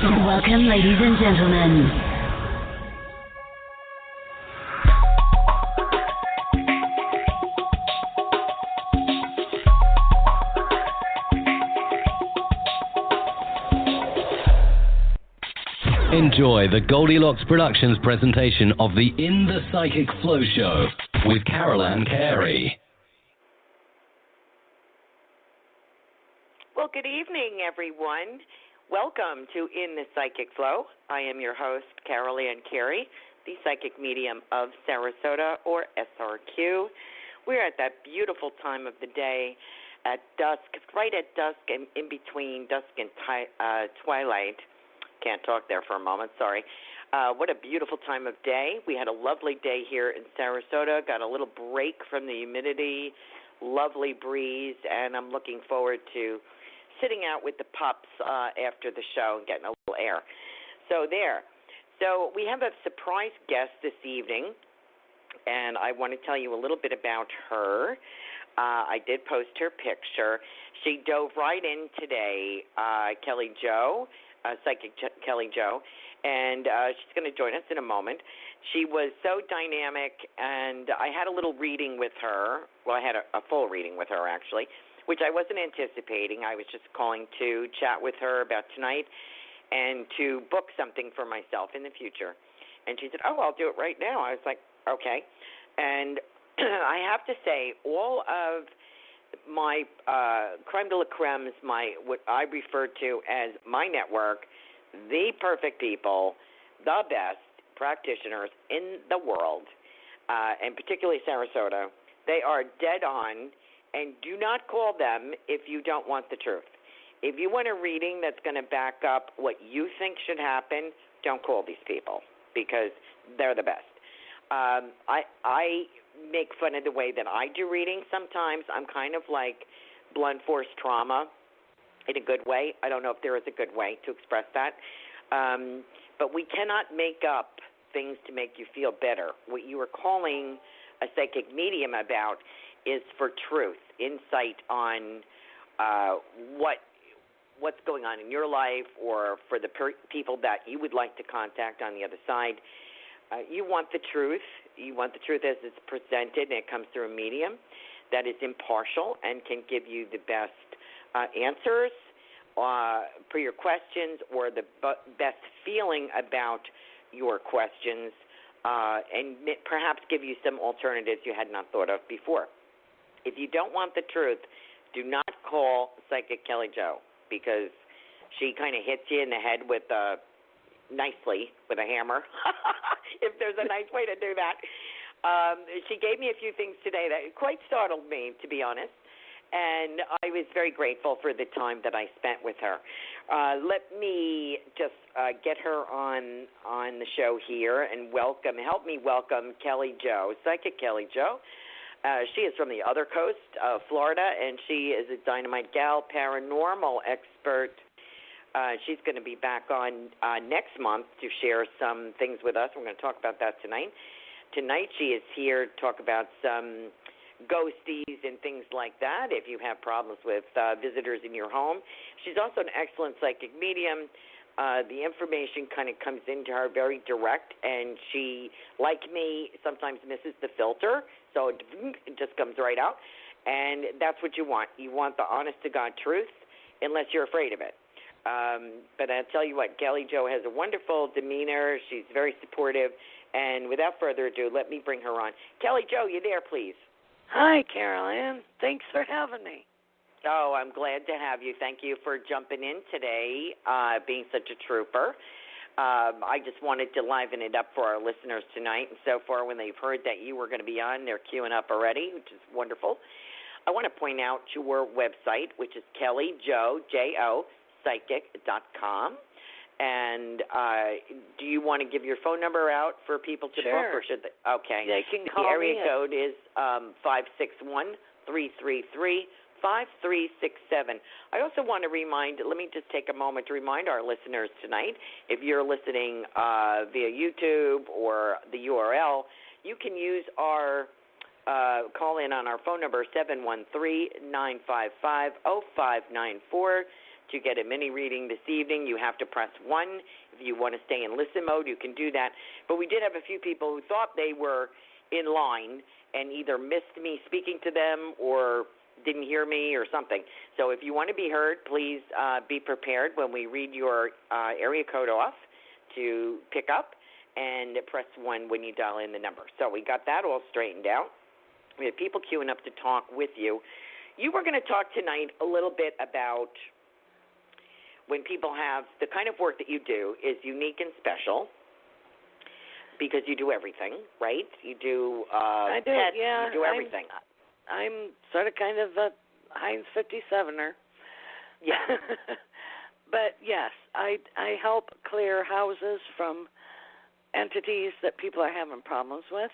Welcome, ladies and gentlemen. Enjoy the Goldilocks Productions presentation of the In the Psychic Flow Show with Carolan Carey. Well, good evening, everyone. Welcome to In the Psychic Flow. I am your host, Carolan Carey, the Psychic Medium of Sarasota, or SRQ. We're at that beautiful time of the day at dusk, right at dusk and in between dusk and twilight. Can't talk there for a moment, sorry. What a beautiful time of day. We had a lovely day here in Sarasota, got a little break from the humidity, lovely breeze, and I'm looking forward to sitting out with the pups after the show and getting a little air. So there. So we have a surprise guest this evening, and I want to tell you a little bit about her. I did post her picture. She dove right in today, Kelly Jo, Psychic Kelly Jo, and she's going to join us in a moment. She was so dynamic, and I had a little reading with her. Well, I had a full reading with her, actually, which I wasn't anticipating. I was just calling to chat with her about tonight and to book something for myself in the future. And she said, oh, I'll do it right now. I was like, okay. And I have to say, all of my creme de la cremes, what I refer to as my network, the perfect people, the best practitioners in the world, and particularly Sarasota, they are dead on. And do not call them if you don't want the truth. If you want a reading that's going to back up what you think should happen, don't call these people because they're the best. I make fun of the way that I do readings sometimes. I'm kind of like blunt force trauma in a good way. I don't know if there is a good way to express that. But we cannot make up things to make you feel better. What you are calling a psychic medium about is for truth, insight on what's going on in your life, or for the people that you would like to contact on the other side. You want the truth. You want the truth as it's presented, and it comes through a medium that is impartial and can give you the best answers for your questions, or the best feeling about your questions, and perhaps give you some alternatives you had not thought of before. If you don't want the truth, do not call Psychic Kelly Jo, because she kind of hits you in the head with nicely with a hammer, if there's a nice way to do that. She gave me a few things today that quite startled me, to be honest, and I was very grateful for the time that I spent with her. Let me just get her on the show here and help me welcome Kelly Jo, Psychic Kelly Jo. She is from the other coast of Florida, and she is a dynamite gal, paranormal expert. She's going to be back on next month to share some things with us. We're going to talk about that tonight. Tonight she is here to talk about some ghosties and things like that if you have problems with visitors in your home. She's also an excellent psychic medium. The information kind of comes into her very direct, and she, like me, sometimes misses the filter, so it just comes right out, and that's what you want. You want the honest-to-God truth, unless you're afraid of it. But I'll tell you what, Kelly Jo has a wonderful demeanor. She's very supportive, and without further ado, let me bring her on. Kelly Jo, you there, please? Hi, Carolan. Thanks for having me. Oh, I'm glad to have you. Thank you for jumping in today, being such a trooper. I just wanted to liven it up for our listeners tonight. And so far, when they've heard that you were going to be on, they're queuing up already, which is wonderful. I want to point out your website, which is Kelly Jo, J-O, psychic.com. And do you want to give your phone number out for people to book? Or should they? Okay. They can call the area me code is 561-333-5367. I also want to let me just take a moment to remind our listeners tonight, if you're listening via YouTube or the URL, you can use our call in on our phone number, 713-955-0594. to get a mini reading this evening, you have to press 1. If you want to stay in listen mode, you can do that. But we did have a few people who thought they were in line and either missed me speaking to them or didn't hear me or something. So if you want to be heard, please be prepared when we read your area code off to pick up and press 1 when you dial in the number. So we got that all straightened out. We have people queuing up to talk with you. You were going to talk tonight a little bit about when people have the kind of work that you do is unique and special because you do everything, right? You do I do, pets, yeah. you do everything. I'm sort of kind of a Heinz 57er. Yeah. But yes, I help clear houses from entities that people are having problems with.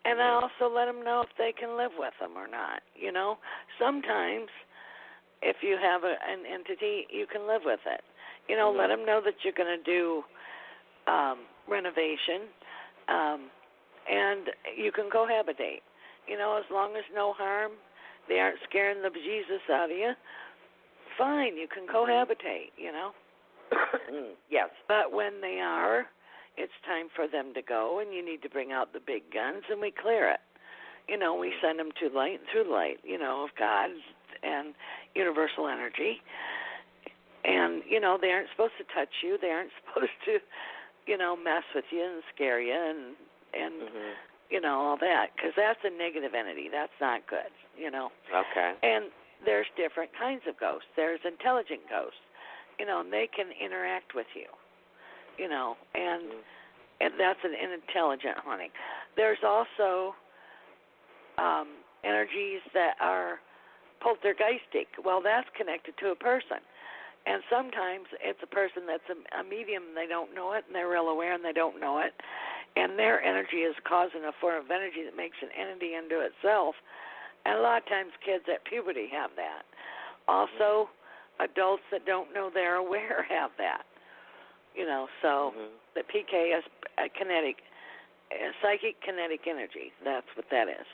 And I also let them know if they can live with them or not. You know, sometimes if you have an entity, you can live with it. You know, let them know that you're going to do renovation, and you can cohabitate. You know, as long as no harm, they aren't scaring the bejesus out of you, fine, you can cohabitate, you know. Yes. But when they are, it's time for them to go, and you need to bring out the big guns, and we clear it. You know, we send them to light and through light, you know, of God and universal energy. And, you know, they aren't supposed to touch you. They aren't supposed to, you know, mess with you and scare you and you know, all that, because that's a negative entity. That's not good, you know. Okay. And there's different kinds of ghosts. There's intelligent ghosts, you know, and they can interact with you, you know, and that's an intelligent haunting. There's also energies that are poltergeistic. Well, that's connected to a person. And sometimes it's a person that's a medium, and they don't know it, and they're real aware, and they don't know it. And their energy is causing a form of energy that makes an entity into itself. And a lot of times kids at puberty have that. Also, adults that don't know they're aware have that. You know, so the PK is a psychic kinetic energy. That's what that is.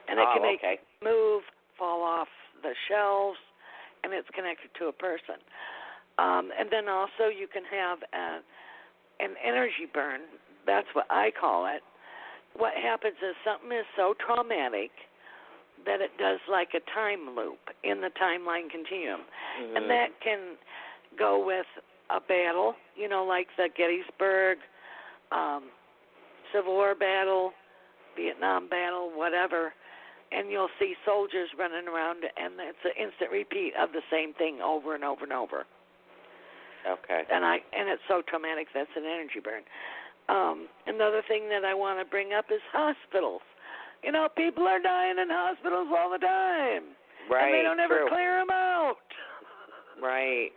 And it can make you move, fall off the shelves, and it's connected to a person. And then also you can have an energy burn. That's what I call it. What happens is something is so traumatic that it does like a time loop in the timeline continuum. And that can go with a battle, you know, like the Gettysburg, Civil War battle, Vietnam battle, whatever. And you'll see soldiers running around, and it's an instant repeat of the same thing over and over and over. Okay. And it's so traumatic that's an energy burn. Another thing that I want to bring up is hospitals. You know, people are dying in hospitals all the time. Right. And they don't ever clear them out. Right.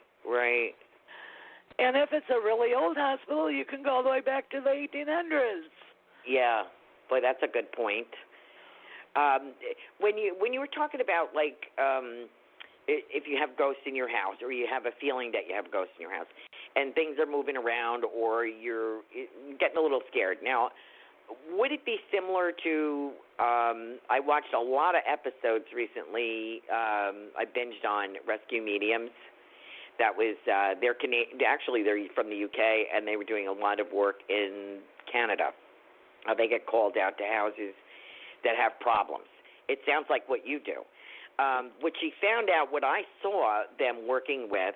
And if it's a really old hospital, you can go all the way back to the 1800s. Yeah. Boy, that's a good point. When you were talking about, like, if you have ghosts in your house or you have a feeling that you have ghosts in your house and things are moving around or you're getting a little scared. Now, would it be similar to, I watched a lot of episodes recently, I binged on Rescue Mediums. That was, they're from the UK, and they were doing a lot of work in Canada. They get called out to houses that have problems. It sounds like what you do. What she found out, what I saw them working with,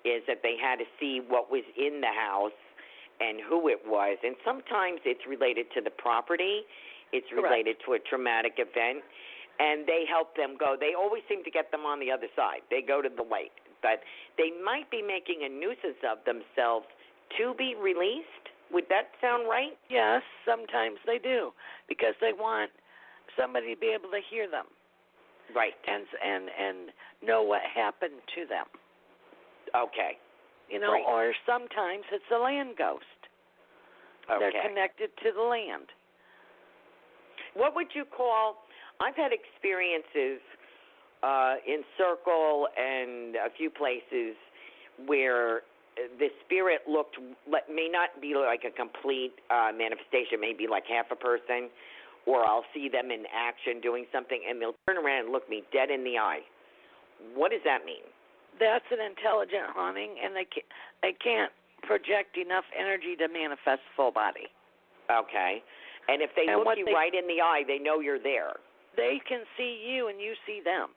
is that they had to see what was in the house and who it was. And sometimes it's related to the property. It's related to a traumatic event. And they help them go. They always seem to get them on the other side. They go to the light. But they might be making a nuisance of themselves to be released. Would that sound right? Yes, sometimes they do, because they want somebody to be able to hear them. Right. And know what happened to them. Okay. You know, or sometimes it's a land ghost. Okay. They're connected to the land. What would you call, I've had experiences in Circle and a few places where the spirit may not be like a complete manifestation, maybe like half a person, or I'll see them in action doing something, and they'll turn around and look me dead in the eye. What does that mean? that's an intelligent haunting, and they can't project enough energy to manifest full body. Okay. And if they look you right in the eye, they know you're there. They can see you and you see them.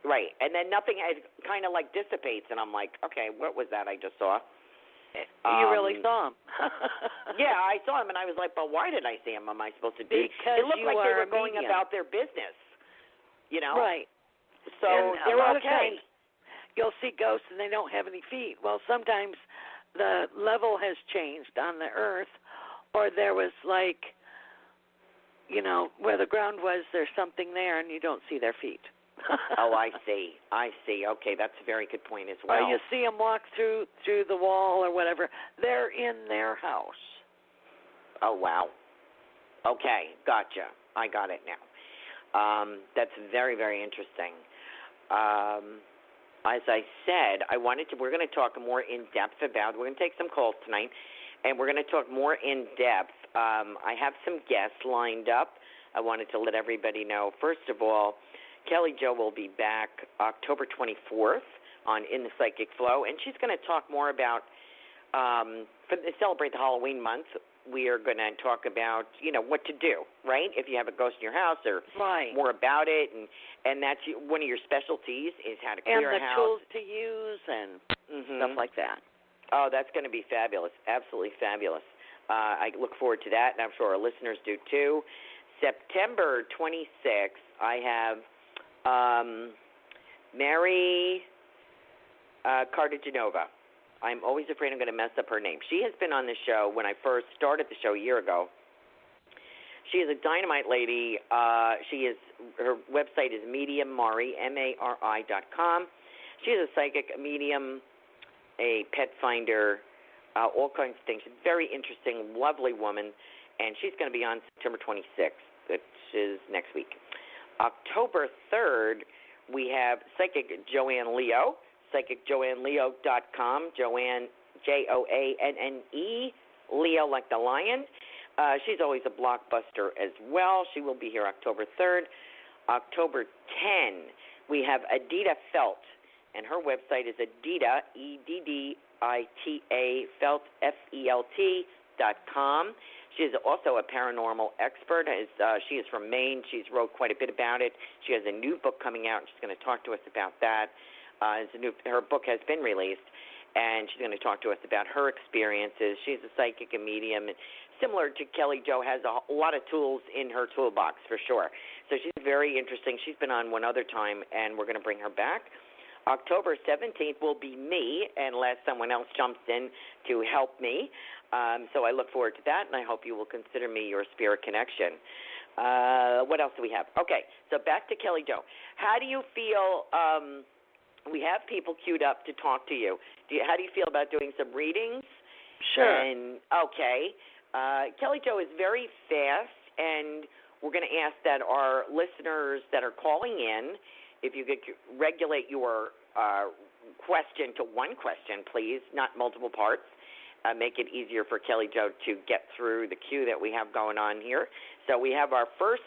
Right. And then nothing kind of like dissipates, and I'm like, okay, what was that I just saw? You really saw them. Yeah, I saw them, and I was like, but why did I see them? Am I supposed to be? Because it looked like they were going about their business, you know? Right. So and they're a lot okay. of times you'll see ghosts and they don't have any feet. Well, sometimes the level has changed on the earth, or there was like, you know, where the ground was, there's something there, and you don't see their feet. Oh, I see. Okay, that's a very good point as well. Or you see them walk through the wall or whatever. They're in their house. Oh, wow. Okay, gotcha. I got it now. That's very, very interesting. As I said, we're going to talk more in depth about, we're going to take some calls tonight, and we're going to talk more in depth. I have some guests lined up. I wanted to let everybody know, first of all, Kelly Jo will be back October 24th on In the Psychic Flow, and she's going to talk more about, to celebrate the Halloween month, we are going to talk about, you know, what to do, right? If you have a ghost in your house, or more about it, and that's one of your specialties is how to clear a house. And the tools to use and stuff like that. Oh, that's going to be fabulous, absolutely fabulous. I look forward to that, and I'm sure our listeners do too. September 26th, I have Mary Cartagenova. I'm always afraid I'm going to mess up her name. She has been on the show when I first started the show a year ago. She is a dynamite lady. Her website is mediummari, MARI.com. She is a psychic, a medium, a pet finder, all kinds of things. She's a very interesting, lovely woman, and she's going to be on September 26th, which is next week. October 3rd, we have Psychic Joanne Leo, psychicjoanneleo.com, Joanne, Joanne, Leo like the lion. She's always a blockbuster as well. She will be here October 3rd. October 10, we have Adita Felt, and her website is Adita, EDDITA, Felt, FELT.com. She is also a paranormal expert. She is from Maine. She's wrote quite a bit about it. She has a new book coming out, and she's going to talk to us about that. Her book has been released, and she's going to talk to us about her experiences. She's a psychic and medium, and similar to Kelly Jo, has a lot of tools in her toolbox for sure. So she's very interesting. She's been on one other time, and we're going to bring her back. October 17th will be me, unless someone else jumps in to help me. So I look forward to that, and I hope you will consider me your spirit connection. What else do we have? Okay, so back to Kelly Jo. How do you feel? We have people queued up to talk to you. How do you feel about doing some readings? Sure. Okay. Kelly Jo is very fast, and we're going to ask that our listeners that are calling in, if you could regulate your question to one question, please, not multiple parts. Make it easier for Kelly Jo to get through the queue that we have going on here. So we have our first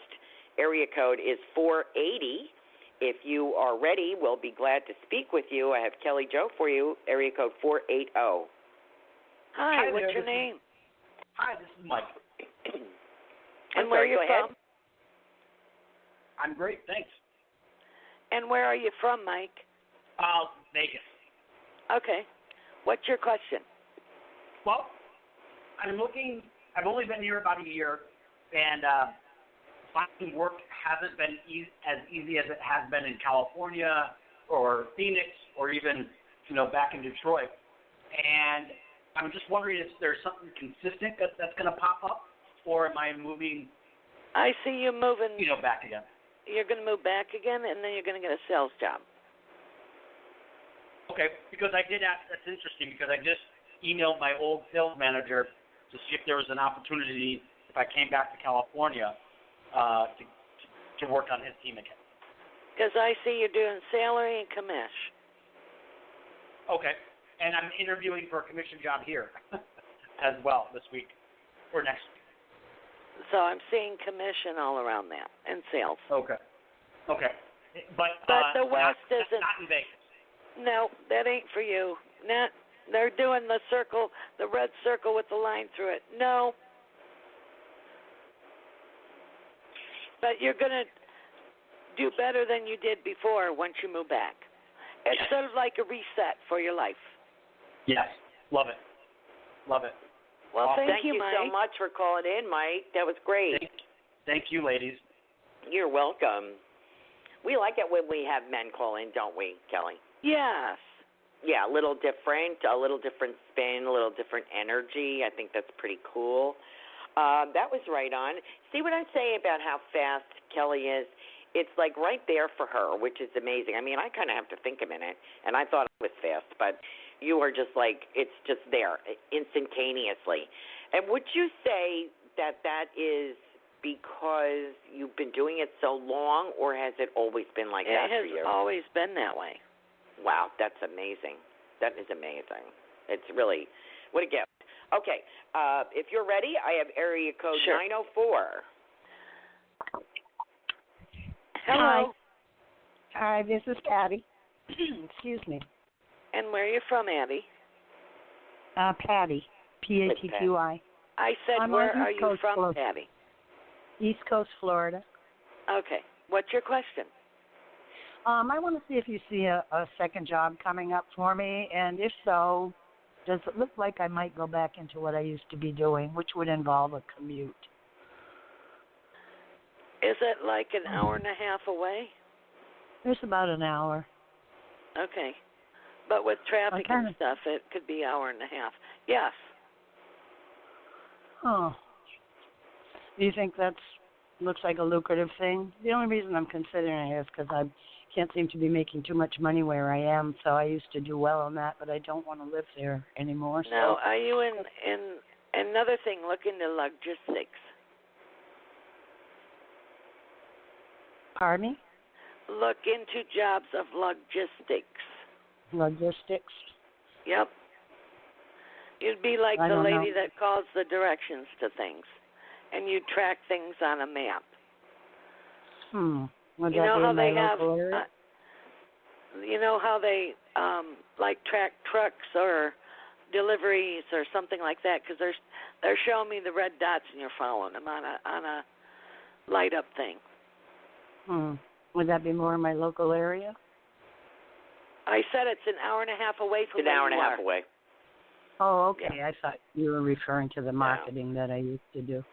area code is 480. If you are ready, we'll be glad to speak with you. I have Kelly Jo for you, area code 480. Hi, what's your name? Hi, this is Mike. And where are you from? I'm great, thanks. And where are you from, Mike? Vegas. Okay. What's your question? Well, I've only been here about a year, and finding work hasn't been as easy as it has been in California or Phoenix or even, back in Detroit. And I'm just wondering if there's something consistent that's going to pop up, or am I moving? I see you moving. Back again. You're going to move back again, and then you're going to get a sales job. Okay, because I did ask. That's interesting because I just emailed my old sales manager to see if there was an opportunity if I came back to California to work on his team again. Because I see you're doing salary and commish. Okay, and I'm interviewing for a commission job here as well this week or next week. So I'm seeing commission all around that and sales. Okay. But the West not in Vegas. No, that ain't for you. Not. They're doing the circle, the red circle with the line through it. No. But you're going to do better than you did before once you move back. It's sort of like a reset for your life. Yes. Love it. Love it. Well, awesome. Thank you Mike. so much for calling in, Mike. That was great. Thank you, ladies. You're welcome. We like it when we have men call in, don't we, Kelly? Yes. Yeah, a little different spin, a little different energy. I think that's pretty cool. That was right on. See what I say about how fast Kelly is? It's like right there for her, which is amazing. I mean, I kind of have to think a minute, and I thought I was fast, but you are just like, it's just there instantaneously. And would you say that that is because you've been doing it so long, or has it always been like that for you? It has always been that way. Wow, that's amazing. That is amazing. It's really, what a gift. Okay, if you're ready, I have area code 904. Hello. Hi, this is Patty. Excuse me. And where are you from, Abby? Patty, P-A-T-T-Y. I said, I'm where on are East you Coast, from, Florida. Patty? East Coast, Florida. Okay. What's your question? I want to see if you see a second job coming up for me, and if so, does it look like I might go back into what I used to be doing, which would involve a commute? Is it like an hour and a half away? It's about an hour. Okay. But with traffic and Okay. stuff, it could be an hour and a half. Yes. Oh. Do you think that looks like a lucrative thing? The only reason I'm considering it is because I can't seem to be making too much money where I am, so I used to do well on that, but I don't want to live there anymore. Now, are you in another thing, look into logistics? Pardon me? Look into jobs of logistics. Logistics? Yep. You'd be like I the don't lady know. that calls the directions to things, and you track things on a map. Would You that know be how in my they have, local area? you know how they like track trucks or deliveries or something like that, because they're showing me the red dots and you're following them on a light up thing. Would that be more in my local area? I said it's an hour and a half away from It's an where hour and you a half are. away. Oh, okay. I thought you were referring to the marketing that I used to do.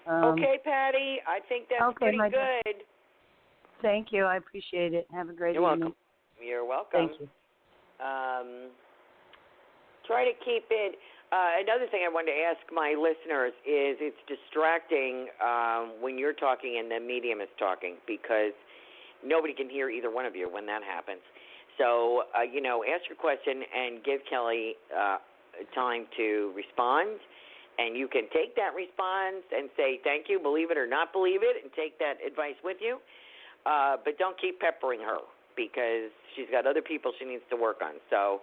Okay, Patty, I think that's pretty good. Thank you. I appreciate it. Have a great You're evening. welcome. You're welcome. Thank you. Try to keep it. Another thing I wanted to ask my listeners is it's distracting when you're talking and the medium is talking, because nobody can hear either one of you when that happens. So, ask your question and give Kelly time to respond. And you can take that response and say thank you, believe it or not believe it, and take that advice with you. But don't keep peppering her, because she's got other people she needs to work on. So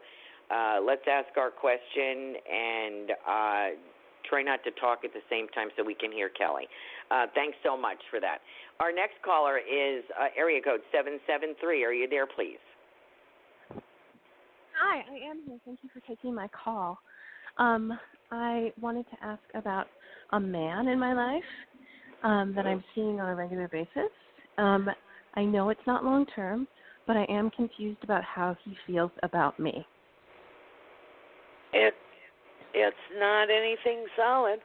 let's ask our question and try not to talk at the same time so we can hear Kelly. Thanks so much for that. Our next caller is area code 773. Are you there, please? Hi, I am here. Thank you for taking my call. I wanted to ask about a man in my life that I'm seeing on a regular basis. I know it's not long-term, but I am confused about how he feels about me. It's not anything solid.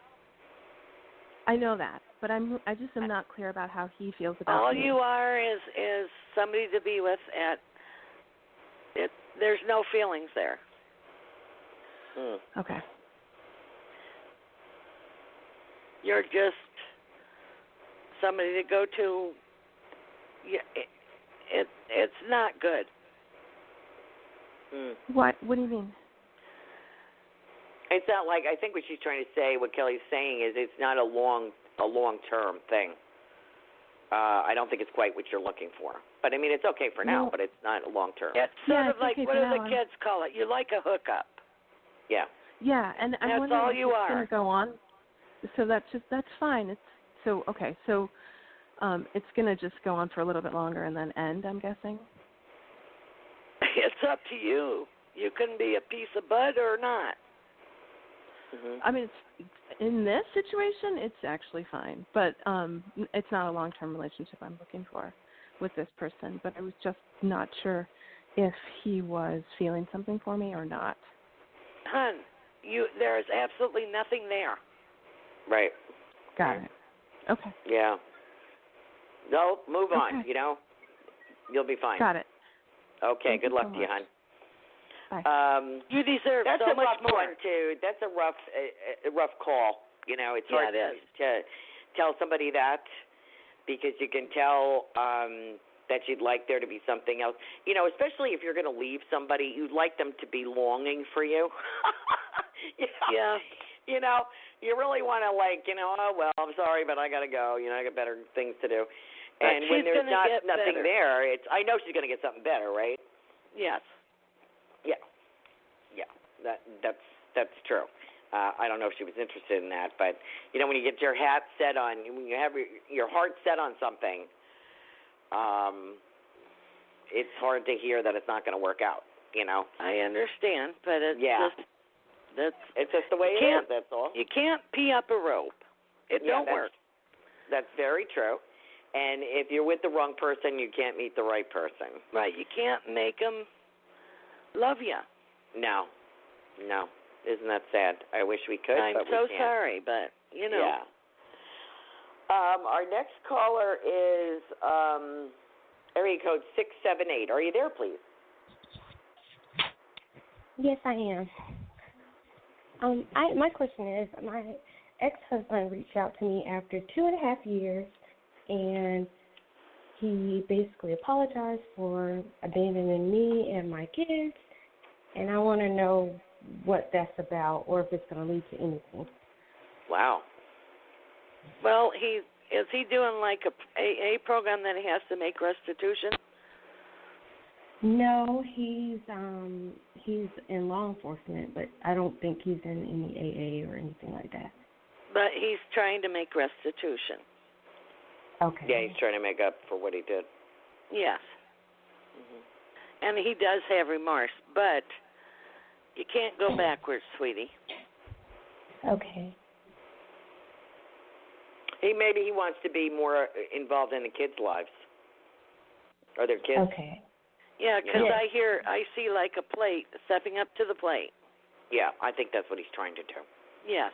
I know that, but I just am not clear about how he feels about All me. you are is somebody to be with at it. There's no feelings there. Okay. You're just somebody to go to. It's not good. What do you mean? It's not like, I think what she's trying to say, what Kelly's saying is it's not a long-term thing. I don't think it's quite what you're looking for. But, I mean, it's okay for now, but it's not a long-term. It's sort of it's like, okay what for do now. the kids call it? You like a hookup. Yeah. Yeah, and I'm That's wondering all if you it's are. going to go on. So that's fine. So it's going to just go on for a little bit longer and then end, I'm guessing? It's up to you. You can be a piece of bud or not. Mm-hmm. I mean, in this situation, it's actually fine, but it's not a long-term relationship I'm looking for with this person. But I was just not sure if he was feeling something for me or not. Hun, there is absolutely nothing there. Right. Got it. Okay. Yeah. No, move on. Okay. You know, you'll be fine. Got it. Okay. Thank good you luck so to you, much. hon. You deserve that's so a much rough more. one too. That's a rough call. You know, it's hard it is. to tell somebody that because you can tell that you'd like there to be something else. You know, especially if you're going to leave somebody, you'd like them to be longing for you. Yeah. You know, you really want to oh well, I'm sorry, but I got to go. You know, I got better things to do. But And when there's nothing better. there, I know she's going to get something better, right? Yes. Yeah. That's true. I don't know if she was interested in that, but you know, when you get your hat set on, when you have your heart set on something, it's hard to hear that it's not going to work out. You know. I understand, but it's it's just the way it is. That's all. You can't pee up a rope. It don't work. That's very true. And if you're with the wrong person, you can't meet the right person. Right. You can't make them love you. No. Isn't that sad? I wish we could, I'm but we so can't. sorry, but, you know. Yeah. Our next caller is area code 678. Are you there, please? Yes, I am. My question is, my ex-husband reached out to me after 2.5 years, and he basically apologized for abandoning me and my kids, and I want to know what that's about or if it's going to lead to anything. Wow. Well, is he doing like a AA program that he has to make restitution? No, he's in law enforcement, but I don't think he's in any AA or anything like that. But he's trying to make restitution. Okay. Yeah, he's trying to make up for what he did. Yes. Mm-hmm. And he does have remorse, but you can't go backwards, sweetie. Okay. Maybe he wants to be more involved in the kids' lives. Are there kids? Okay. Yeah, because I see like a plate, stepping up to the plate. Yeah, I think that's what he's trying to do. Yes.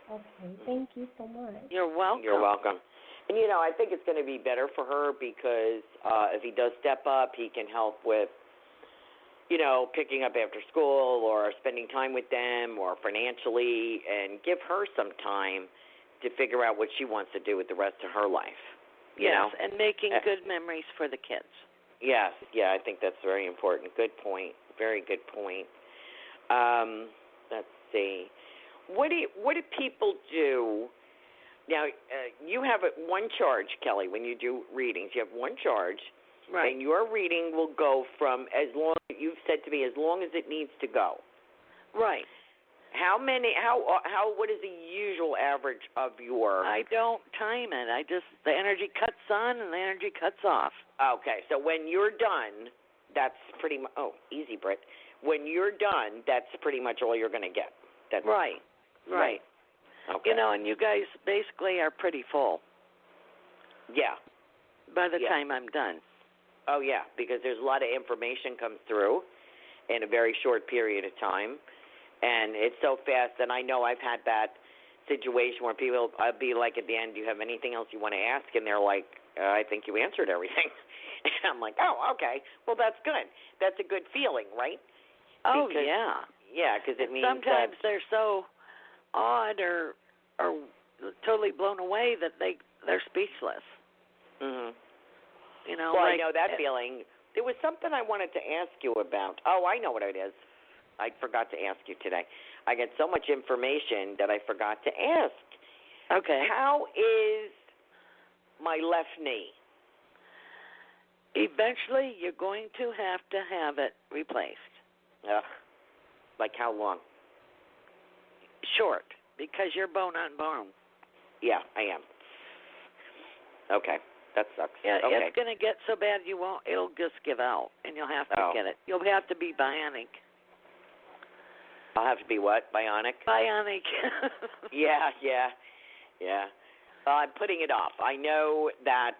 Okay, thank you so much. You're welcome. You're welcome. And, you know, I think it's going to be better for her because if he does step up, he can help with, you know, picking up after school or spending time with them or financially and give her some time to figure out what she wants to do with the rest of her life. You know? And making good memories for the kids. Yes, I think that's very important. Good point. Very good point. Let's see. What do people do? Now, you have one charge, Kelly, when you do readings. You have one charge. Right. And your reading will go from you've said to me, as long as it needs to go. Right. What is the usual average of your? I don't time it. The energy cuts on and the energy cuts off. Okay, so when you're done, that's pretty much, easy, Britt. When you're done, that's pretty much all you're going to get. That's Right. Okay. You know, and you guys basically are pretty full. Yeah. By the time I'm done. Oh, yeah, because there's a lot of information comes through in a very short period of time. And it's so fast, and I know I've had that situation where people, I'll be like at the end, do you have anything else you want to ask? And they're like, I think you answered everything. And I'm like, oh, okay. Well, that's good. That's a good feeling, right? Oh, because, yeah. Yeah, because it means sometimes they're so awed or totally blown away that they're speechless. Mm-hmm. You know, well, I know that feeling. There was something I wanted to ask you about. Oh, I know what it is. I forgot to ask you today. I get so much information that I forgot to ask. Okay. How is my left knee? Eventually, you're going to have it replaced. Like how long? Short, because you're bone on bone. Yeah, I am. Okay. That sucks. Yeah, okay. it's going to get so bad you won't. It'll just give out, and you'll have to get it. You'll have to be bionic. I'll have to be what? Bionic? Bionic. Yeah. I'm putting it off. I know that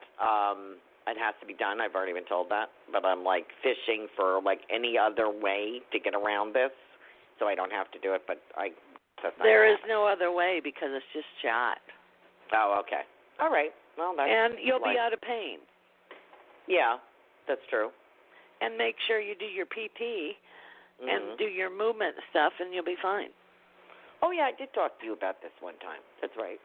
it has to be done. I've already been told that. But I'm, like, fishing for, like, any other way to get around this so I don't have to do it. But there is no other way because it's just shot. Oh, okay. All right. Well, that's and you'll be out of pain. Yeah, that's true. And make sure you do your PT and do your movement stuff, and you'll be fine. Oh, yeah, I did talk to you about this one time. That's right.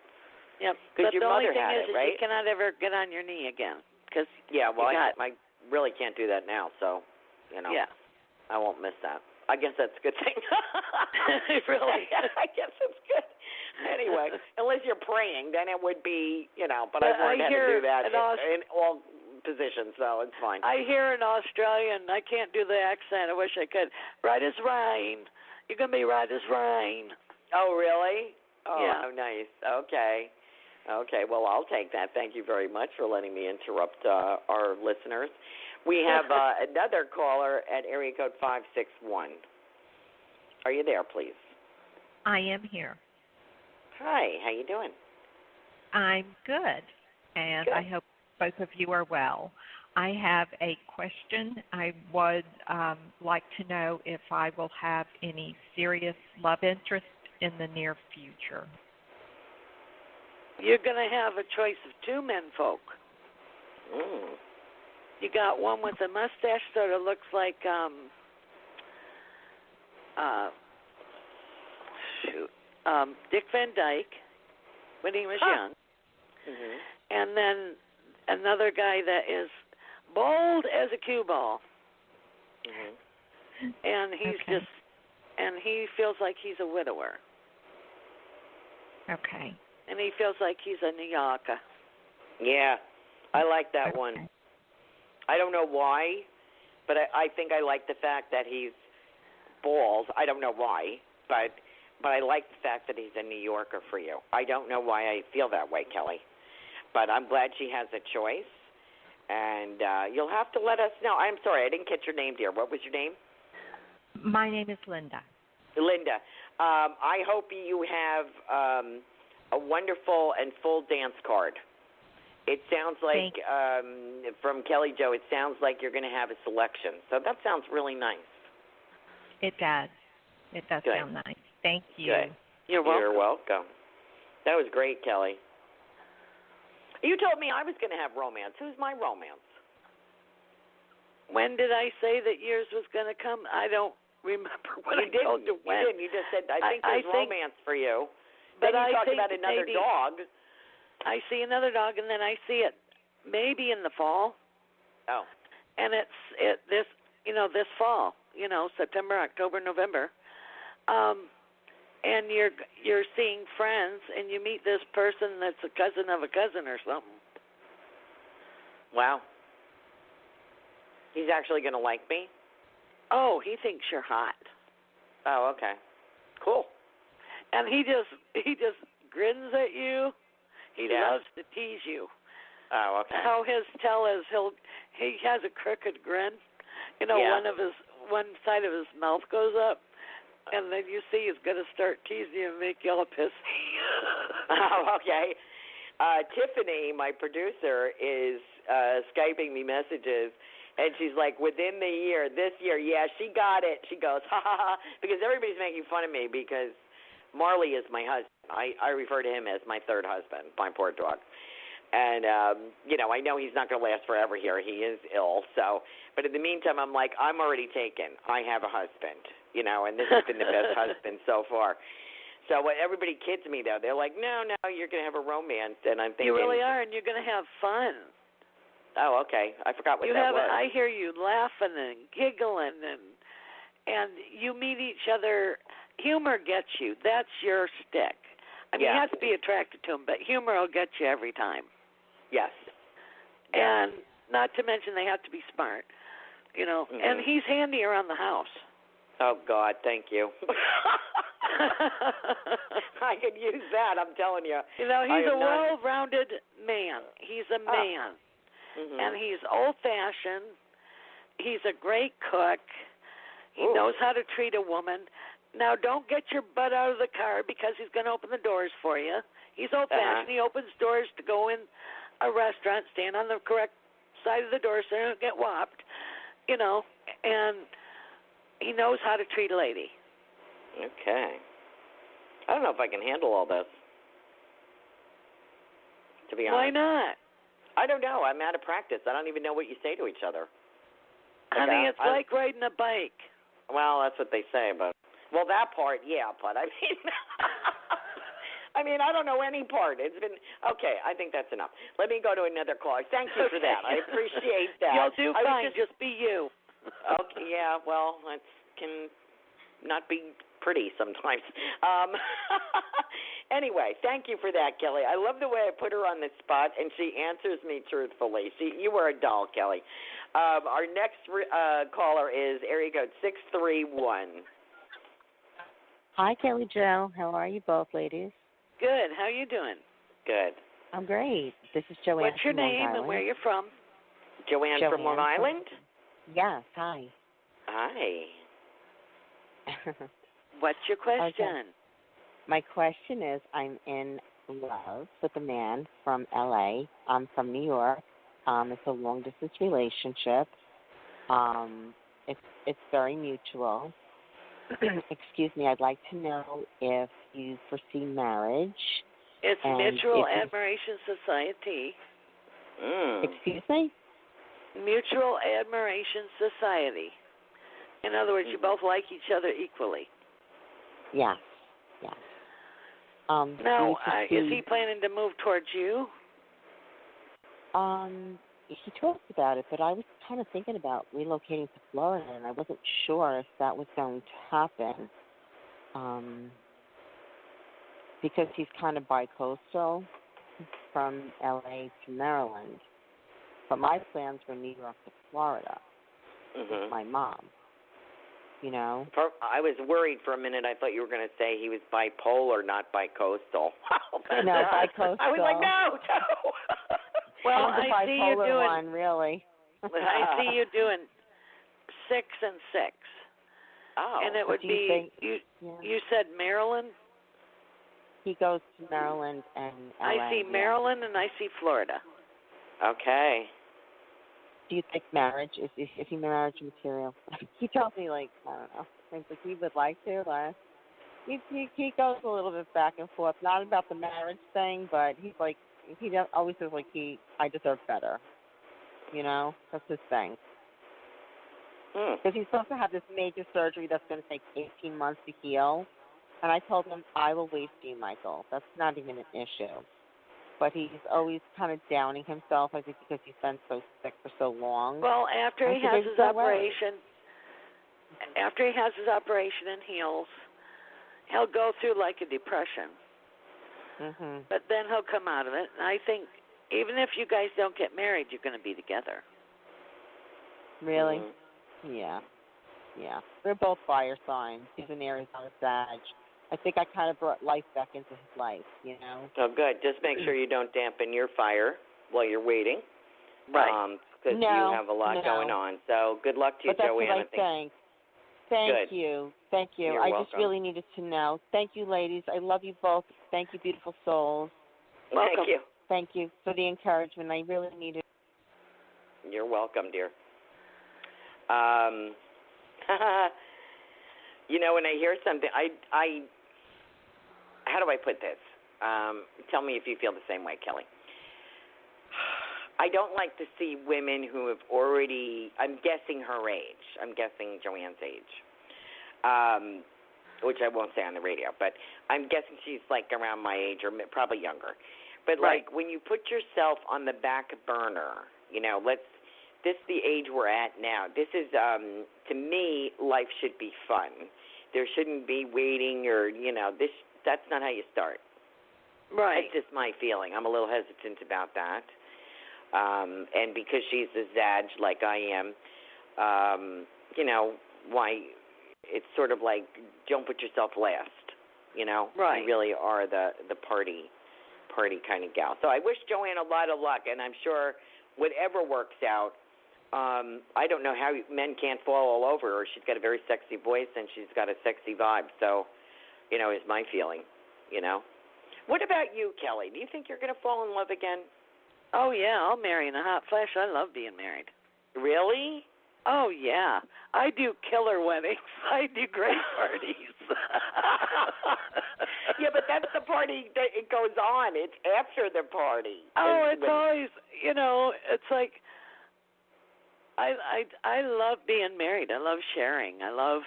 Yep. Because your mother only thing had is it, right? you cannot ever get on your knee again. Cause I really can't do that now, so, Yeah. I won't miss that. I guess that's a good thing. Really? I guess it's good. Anyway, unless you're praying, then it would be, but I've learned how to do that in all positions, so it's fine. I hear an Australian, I can't do the accent, I wish I could. Right as rain. You're going to be right as rain. Oh, really? Oh, yeah. Nice. Okay, well, I'll take that. Thank you very much for letting me interrupt our listeners. We have another caller at area code 561. Are you there, please? I am here. Hi, how you doing? I'm good, and I hope both of you are well. I have a question. I would like to know if I will have any serious love interest in the near future. You're going to have a choice of two menfolk. You got one with a mustache sort of looks like Dick Van Dyke when he was young. And then another guy that is bold as a cue ball. And he's and he feels like he's a widower. Okay. And he feels like he's a New Yorker. Yeah, I like that one. I don't know why, but I think I like the fact that he's bald. I don't know why, but I like the fact that he's a New Yorker for you. I don't know why I feel that way, Kelly, but I'm glad she has a choice, and you'll have to let us know. I'm sorry, I didn't catch your name, dear. What was your name? My name is Linda. Linda, I hope you have a wonderful and full dance card. It sounds like, from Kelly Jo, it sounds like you're going to have a selection. So that sounds really nice. It does. It does sound nice. Thank you. Good. You're welcome. You're welcome. That was great, Kelly. You told me I was going to have romance. Who's my romance? When did I say that yours was going to come? I don't remember what I told you when. You didn't. You just said, I think there's romance for you. But then you I talked about another dog. I see another dog, and then I see it maybe in the fall. Oh. And it's this fall, September, October, November. And you're seeing friends, and you meet this person that's a cousin of a cousin or something. Wow. He's actually going to like me? Oh, he thinks you're hot. Oh, okay. Cool. And he just grins at you. He loves to tease you. Oh, okay. How his tell is he has a crooked grin. One side of his mouth goes up, and then you see he's going to start teasing you and make you all pissy. Oh, okay. Tiffany, my producer, is Skyping me messages, and she's like, within the year, this year, yeah, she got it. She goes, ha, ha, ha, because everybody's making fun of me because Marley is my husband. I refer to him as my third husband, my poor dog. And, I know he's not going to last forever here. He is ill. But in the meantime, I'm like, I'm already taken. I have a husband, and this has been the best husband so far. So everybody kids me, though. They're like, no, you're going to have a romance. And I'm thinking. You really are, and you're going to have fun. Oh, okay. I forgot what that was. I hear you laughing and giggling, and you meet each other. Humor gets you. That's your stick. I mean, you have to be attracted to him, but humor will get you every time. Yes. And not to mention they have to be smart, And he's handy around the house. Oh, God, thank you. I could use that, I'm telling you. He's a well-rounded man. He's a man. and he's old-fashioned. He's a great cook. He knows how to treat a woman. Now, don't get your butt out of the car because he's going to open the doors for you. He's old-fashioned. He opens doors to go in a restaurant, stand on the correct side of the door so you don't get whopped, and he knows how to treat a lady. Okay. I don't know if I can handle all this, to be honest. Why not? I don't know. I'm out of practice. I don't even know what you say to each other. Honey, it's like riding a bike. Well, that's what they say, but that part, yeah, but I mean, I don't know any part. It's been okay. I think that's enough. Let me go to another caller. Thank you for that. I appreciate that. You'll do fine. Just be you. Okay. Yeah. Well, it can not be pretty sometimes. Anyway, thank you for that, Kelly. I love the way I put her on the spot, and she answers me truthfully. You were a doll, Kelly. Our next caller is area code 631. Hi, Kelly Jo. How are you both, ladies? Good. How are you doing? Good. I'm great. This is Joanne. What's your name and where you're from? Joanne from Long Island? Yes. Hi. Hi. What's your question? Okay. My question is, I'm in love with a man from L.A. I'm from New York. It's a long-distance relationship. It's very mutual. Excuse me, I'd like to know if you foresee marriage. It's Mutual Admiration Society. Excuse me? Mutual Admiration Society. In other words, you both like each other equally. Yes. Yes. Now, is he planning to move towards you? He talked about it, but I was kind of thinking about relocating to Florida, and I wasn't sure if that was going to happen. Because he's kind of bi-coastal from L.A. to Maryland. But my plans were New York to Florida with my mom. I was worried for a minute. I thought you were going to say he was bipolar, not bi-coastal. No, bi-coastal. I was like, no. Well, I'm the bipolar one, really. I see you doing 6 and 6. Oh. And it would be, you said Maryland? He goes to Maryland and LA. I see Maryland and I see Florida. Okay. Do you think marriage, is he marriage material? He tells me, I don't know, things like he would like to. He goes a little bit back and forth, not about the marriage thing, but he's like, he always says, I deserve better. That's his thing. Because he's supposed to have this major surgery that's going to take 18 months to heal. And I told him, I will wait for you, Michael. That's not even an issue. But he's always kind of downing himself, I think, because he's been so sick for so long. Well, after he has his operation and heals, he'll go through a depression. But then he'll come out of it. And I think even if you guys don't get married, you're going to be together. Really? Yeah. They're both fire signs. He's an Arizona Sag. I think I kind of brought life back into his life, Oh, good. Just make sure you don't dampen your fire while you're waiting. Right. Because you have a lot going on. So good luck to you, Joanne. That's what I think. Thank you. You're I welcome. just really needed to know. Thank you, ladies. I love you both. Thank you, beautiful souls. Welcome. Thank you. Thank you for the encouragement. I really needed it. You're welcome, dear. When I hear something, I how do I put this? Tell me if you feel the same way, Kelly. I don't like to see women who have already, I'm guessing her age. I'm guessing Joanne's age, which I won't say on the radio, but I'm guessing she's around my age or probably younger. But when you put yourself on the back burner, this is the age we're at now. This is, to me, life should be fun. There shouldn't be waiting or, that's not how you start. Right. That's just my feeling. I'm a little hesitant about that. And because she's a Zag like I am, why it's sort of don't put yourself last, Right. You really are the party kind of gal. So I wish Joanne a lot of luck, and I'm sure whatever works out. I don't know how men can't fall all over her. She's got a very sexy voice and she's got a sexy vibe. So, is my feeling, What about you, Kelly? Do you think you're going to fall in love again? Oh, yeah, I'll marry in a hot flash. I love being married. Really? Oh, yeah. I do killer weddings. I do great parties. Yeah, but that's the party that it goes on. It's after the party. Oh, it's always, it's like, I love being married. I love sharing. I love,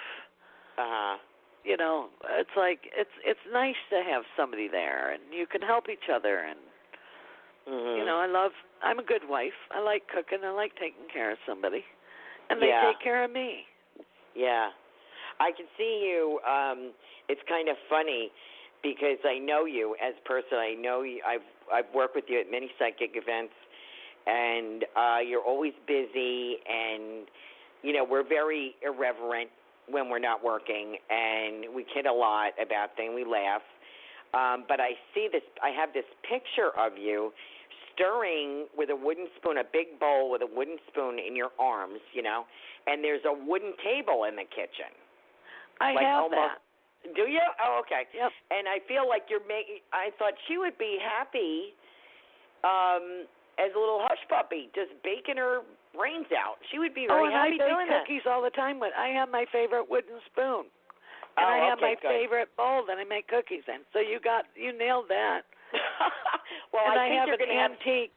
it's like, it's nice to have somebody there, and you can help each other, and, I'm a good wife. I like cooking. I like taking care of somebody. And they take care of me. Yeah. I can see you. It's kind of funny because I know you as a person. I know you. I've worked with you at many psychic events, and you're always busy, and, we're very irreverent when we're not working, and we kid a lot about things. We laugh. But I see this. I have this picture of you stirring with a wooden spoon, a big bowl with a wooden spoon in your arms, and there's a wooden table in the kitchen. I have that. Do you? Oh, okay. Yep. And I feel like I thought she would be happy as a little hush puppy, just baking her brains out. She would be very happy doing that. I bake cookies all the time, but I have my favorite wooden spoon. And I have my favorite bowl that I make cookies in. So you nailed that. Well, and I think have an antique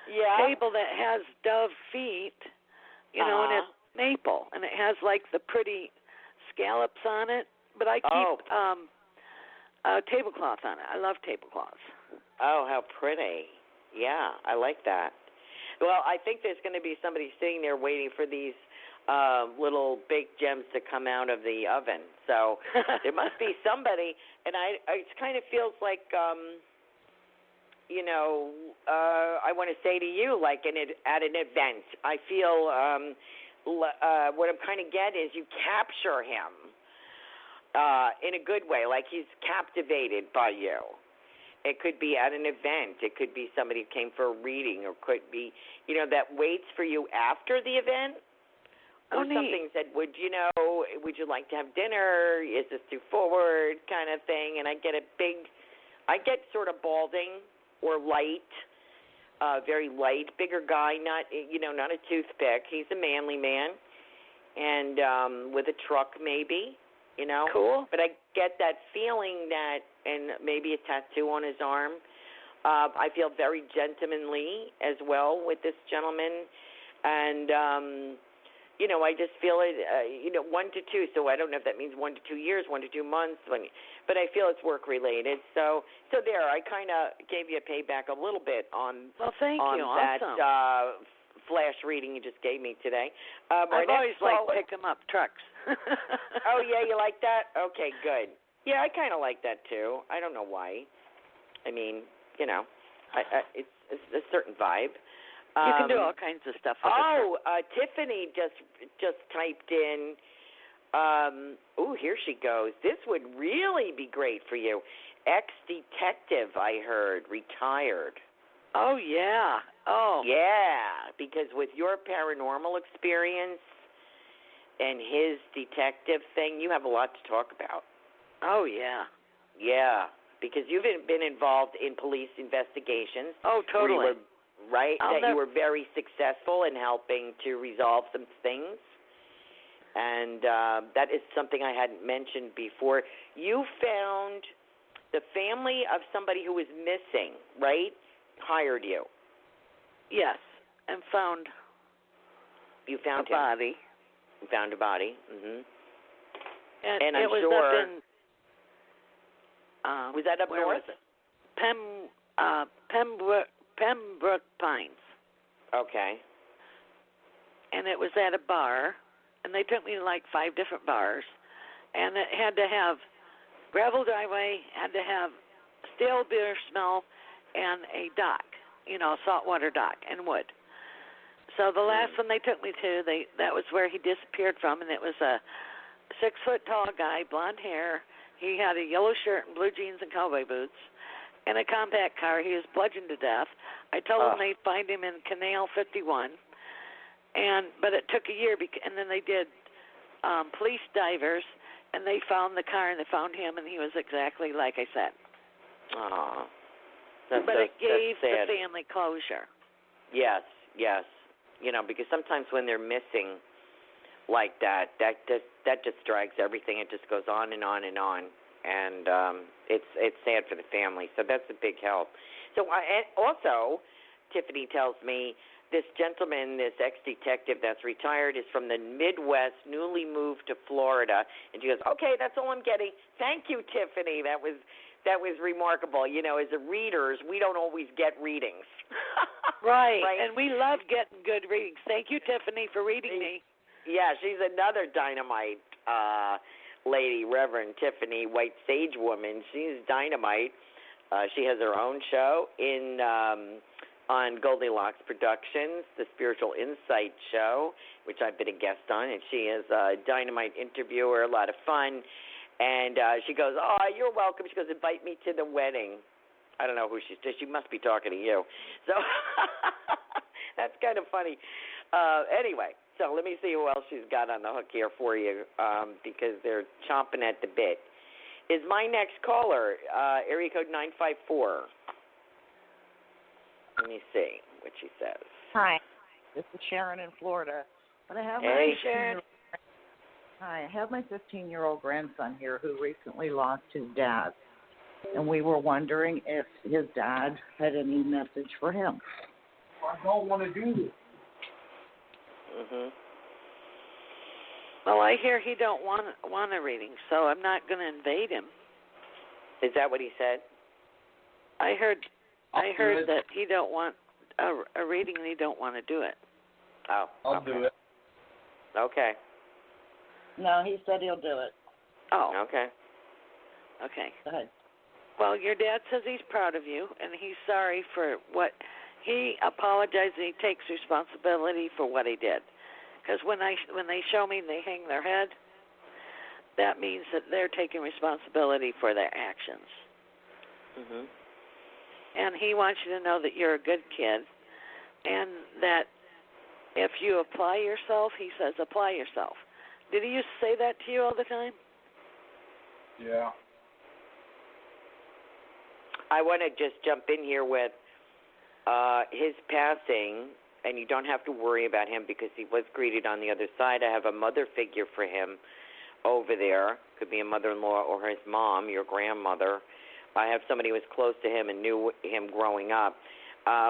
table that has dove feet, and it's maple, and it has like the pretty scallops on it. But I keep a tablecloth on it. I love tablecloths. Oh, how pretty! Yeah, I like that. Well, I think there's going to be somebody sitting there waiting for these little baked gems to come out of the oven. So there must be somebody, and it kind of feels like. I want to say to you, like at an event, I feel what I'm kind of getting is you capture him in a good way, like he's captivated by you. It could be at an event. It could be somebody who came for a reading, or could be, that waits for you after the event. Or something said, would you like to have dinner? Is this too forward kind of thing? And I get sort of balding or light, very light, bigger guy, not a toothpick. He's a manly man, and with a truck maybe, Cool. But I get that feeling that, and maybe a tattoo on his arm. I feel very gentlemanly as well with this gentleman, and I just feel it, 1 to 2. So I don't know if that means 1 to 2 years, 1 to 2 months, but I feel it's work related. So there, I kind of gave you a payback a little bit on. Well, thank you. That awesome. Flash reading you just gave me today. I've always liked picking up trucks. Oh yeah, you like that? Okay, good. Yeah, I kind of like that too. I don't know why. I mean, it's a certain vibe. You can do all kinds of stuff with it. Tiffany just typed in, here she goes. This would really be great for you. Ex-detective, I heard, retired. Oh, yeah. Oh. Yeah, because with your paranormal experience and his detective thing, you have a lot to talk about. Oh, yeah. Yeah, because you've been involved in police investigations. Oh, totally. Right? You were very successful in helping to resolve some things. And that is something I hadn't mentioned before. You found the family of somebody who was missing, right? Hired you. Yes, and found a body. You found a body. Mm-hmm. And I'm was sure. Up in, was that up where north? Was it? Pembroke Pines. Okay. And it was at a bar, and they took me to like 5 different bars, and it had to have gravel driveway, had to have stale beer smell, and a dock, a saltwater dock and wood. So the last one they took me to, that was where he disappeared from, and it was a 6-foot tall guy, blonde hair. He had a yellow shirt and blue jeans and cowboy boots, in a compact car. He was bludgeoned to death. I told them they'd find him in Canal 51, but it took a year, and then they did police divers, and they found the car, and they found him, and he was exactly like I said. Oh, but it gave the family closure. Yes. Because sometimes when they're missing like that just drags everything. It just goes on and on and on. And it's sad for the family. So that's a big help. So and also, Tiffany tells me this gentleman, this ex-detective that's retired, is from the Midwest, newly moved to Florida. And she goes, okay, that's all I'm getting. Thank you, Tiffany. That was remarkable. As a readers, we don't always get readings. Right. And we love getting good readings. Thank you, Tiffany, for reading me. Yeah, she's another dynamite lady, Reverend Tiffany White Sage Woman. She's dynamite. She has her own show on Goldilocks Productions, the Spiritual Insight Show, which I've been a guest on, and she is a dynamite interviewer, a lot of fun. And she goes, you're welcome. She goes, invite me to the wedding. I don't know who she's to. She must be talking to you. So that's kind of funny. Anyway, so let me see who else she's got on the hook here for you because they're chomping at the bit. Is my next caller, area code 954. Let me see what she says. Hi, this is Sharon in Florida. But I have Sharon. Hi, I have my 15-year-old grandson here who recently lost his dad. And we were wondering if his dad had any message for him. I don't want to do this. Mhm. Well, I hear he don't want a reading, so I'm not going to invade him. Is that what he said? I heard that he don't want a reading and he don't want to do it. Oh, I'll do it. Okay. No, he said he'll do it. Oh. Okay. Okay. Go ahead. Well, your dad says he's proud of you, and he's sorry for what he apologized. And he takes responsibility for what he did. Because when they show me and they hang their head, that means that they're taking responsibility for their actions. Mhm. And he wants you to know that you're a good kid, and that if you apply yourself, he says apply yourself. Did he used to say that to you all the time? Yeah. I want to just jump in here with his passing, and you don't have to worry about him because he was greeted on the other side. I have a mother figure for him over there. Could be a mother-in-law or his mom, your grandmother. I have somebody who was close to him and knew him growing up.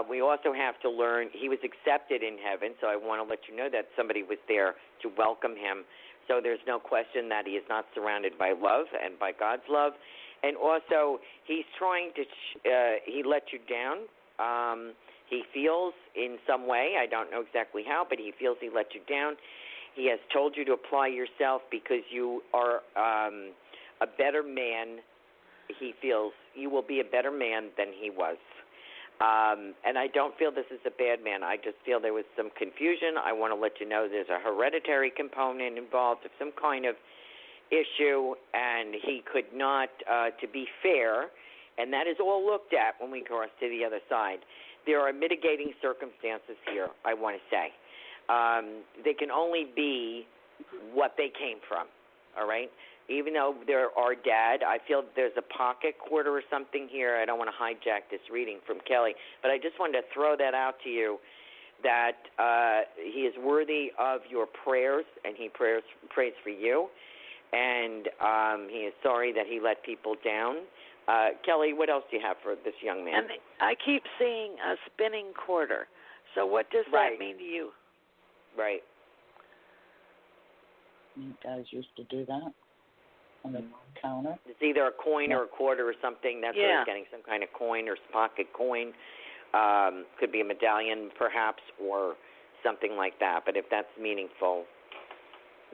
We also have to learn he was accepted in heaven, so I want to let you know that somebody was there to welcome him. So there's no question that he is not surrounded by love and by God's love. And also, he's trying to, he let you down. He feels in some way, I don't know exactly how, but he feels he let you down. He has told you to apply yourself because you are a better man. He feels you will be a better man than he was. And I don't feel this is a bad man. I just feel there was some confusion. I want to let you know there's a hereditary component involved of some kind of issue, and he could not, to be fair, and that is all looked at when we cross to the other side. There are mitigating circumstances here, I want to say. They can only be what they came from, all right? Even though they're our dad, I feel there's a pocket quarter or something here. I don't want to hijack this reading from Kelly, but I just wanted to throw that out to you, that he is worthy of your prayers, and he prays for you. And he is sorry that he let people down. Kelly, what else do you have for this young man? And I keep seeing a spinning quarter. So what does that mean to you? Right. You guys used to do that on the counter? It's either a coin or a quarter or something. That's what he's getting, some kind of coin or pocket coin. Could be a medallion, perhaps, or something like that. But if that's meaningful,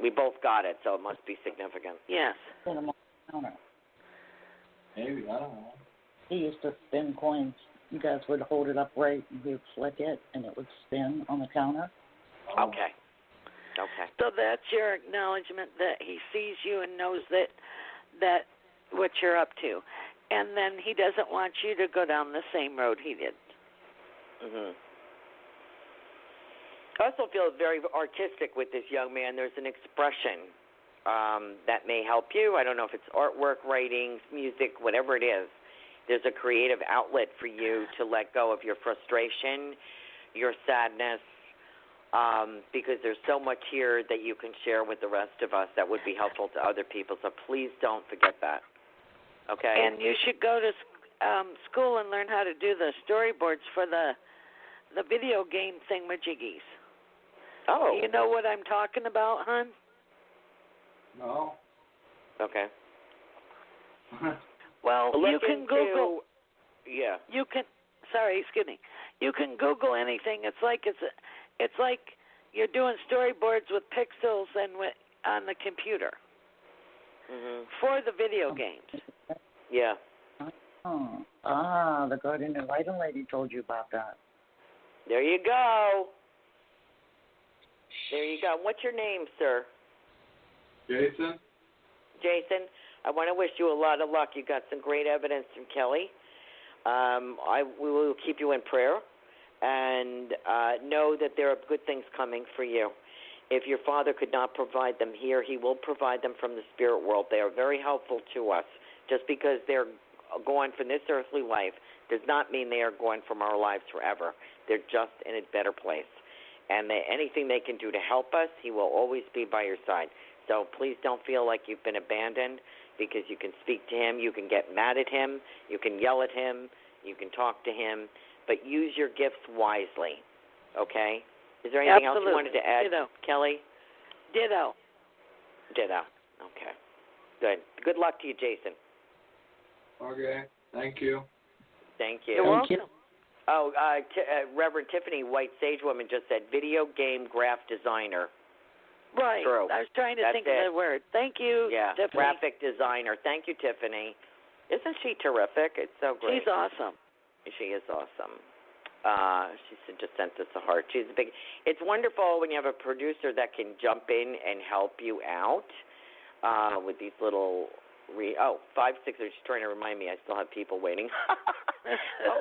we both got it, so it must be significant. Yes. On the counter. Maybe, I don't know. He used to spin coins. You guys would hold it upright and he would flick it, and it would spin on the counter. Okay. Okay. So that's your acknowledgement that he sees you and knows that what you're up to. and then he doesn't want you to go down the same road he did. Mhm. I also feel very artistic with this young man. There's an expression that may help you. I don't know if it's artwork, writing, music, whatever it is. There's a creative outlet for you to let go of your frustration, your sadness, because there's so much here that you can share with the rest of us that would be helpful to other people. So please don't forget that. Okay? And you should go to school and learn how to do the storyboards for the video game thingamajiggies. Oh. You know what I'm talking about, hon? No. Okay. Well, Look you can Google. Yeah. You can. Sorry, excuse me. You can Google anything. It's like you're doing storyboards with pixels and on the computer for the video games. Yeah. Oh, the Guardian Enlightened lady told you about that. There you go. There you go. What's your name, sir? Jason? Jason, I want to wish you a lot of luck. You got some great evidence from Kelly. We will keep you in prayer, and know that there are good things coming for you. If your father could not provide them here, he will provide them from the spirit world. They are very helpful to us. Just because they're gone from this earthly life does not mean they are gone from our lives forever. They're just in a better place. And anything they can do to help us, he will always be by your side. So please don't feel like you've been abandoned, because you can speak to him, you can get mad at him, you can yell at him, you can talk to him, but use your gifts wisely, okay? Is there anything else you wanted to add, Ditto. Kelly? Ditto. Okay. Good. Good luck to you, Jason. Okay. Thank you. Thank you. You're welcome. Oh, Reverend Tiffany White Sage Woman just said video game graphic designer. Right. True. I was trying to think of the word. Thank you, Yeah, Tiffany. graphic designer. Thank you, Tiffany. Isn't she terrific? It's so great. She's awesome. She is awesome. She just sent us a heart. She's a big. It's wonderful when you have a producer that can jump in and help you out with these little. 5-6. They're just trying to remind me. I still have people waiting.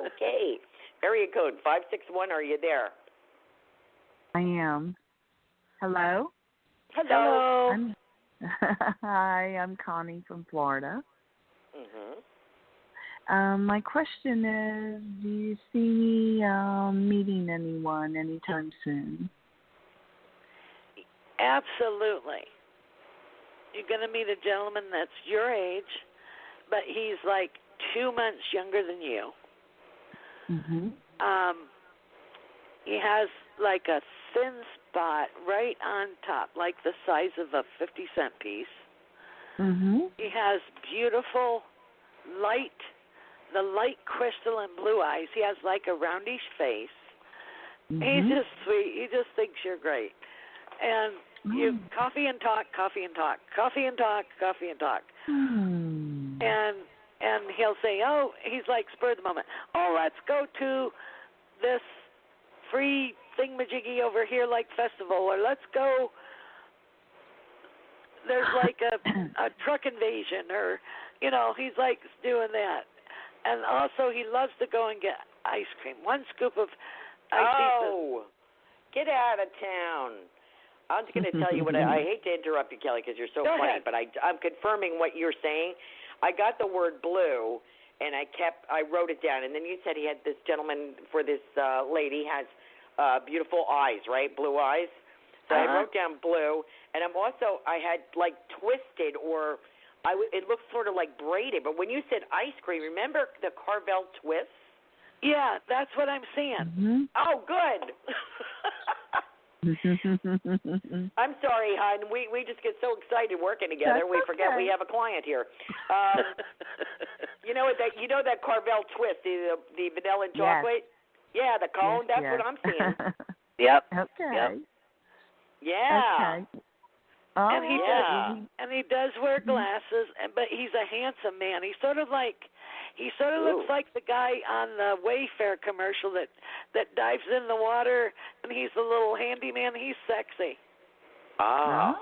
Okay. Area code 561. Are you there? I am. Hello. Hello. Hi, I'm Connie from Florida. Mm-hmm. My question is, do you see me meeting anyone anytime soon? Absolutely. You're going to meet a gentleman that's your age, but he's like 2 months younger than you. Mm-hmm. He has like a thin spot right on top, like the size of a 50-cent piece. Mm-hmm. He has beautiful the light crystal and blue eyes. He has like a roundish face. Mm-hmm. He's just sweet. He just thinks you're great. And you coffee and talk. And he'll say, he's like spur of the moment. Let's go to this free thingamajiggy over here like festival, or let's go, there's like a truck invasion, or, he's like doing that. And also he loves to go and get ice cream. 1 scoop of ice cream. Get out of town. I'm just going to tell you what I hate to interrupt you, Kelly, because you're so funny, but I'm confirming what you're saying. I got the word blue, and I wrote it down, and then you said he had this gentleman for this lady has beautiful eyes, right? Blue eyes. So I wrote down blue, and I had like twisted, or it looks sort of like braided, but when you said ice cream, remember the Carvel twists? Yeah, that's what I'm seeing. Mm-hmm. Oh, good. I'm sorry, hon. We just get so excited working together. We forget we have a client here. You know that Carvel twist, the vanilla and chocolate? Yes. Yeah, the cone. That's what I'm seeing. Yep. Okay. Yep. Yeah. Okay. And he does wear glasses, but he's a handsome man. He sort of looks like the guy on the Wayfair commercial that dives in the water, and he's a little handyman. He's sexy. Oh,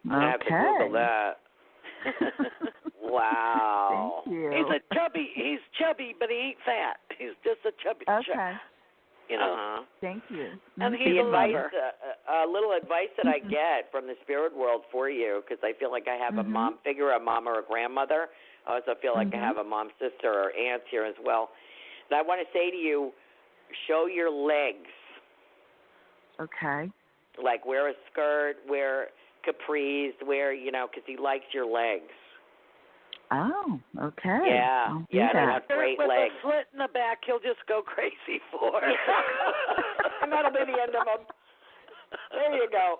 I have to Google that. Wow. Thank you. He's a chubby chubby, but he ain't fat. He's just a chubby. Okay. You know. Thank you. And he's a lover. A little advice that I get from the spirit world for you, because I feel like I have a mom figure, a mom or a grandmother. I also feel like I have a mom, sister, or aunt here as well. And I want to say to you, show your legs. Okay. Like wear a skirt, wear capris, because he likes your legs. Oh, okay. Yeah, they have great with legs. a slit in the back, he'll just go crazy for. And that'll be the end of him. There you go.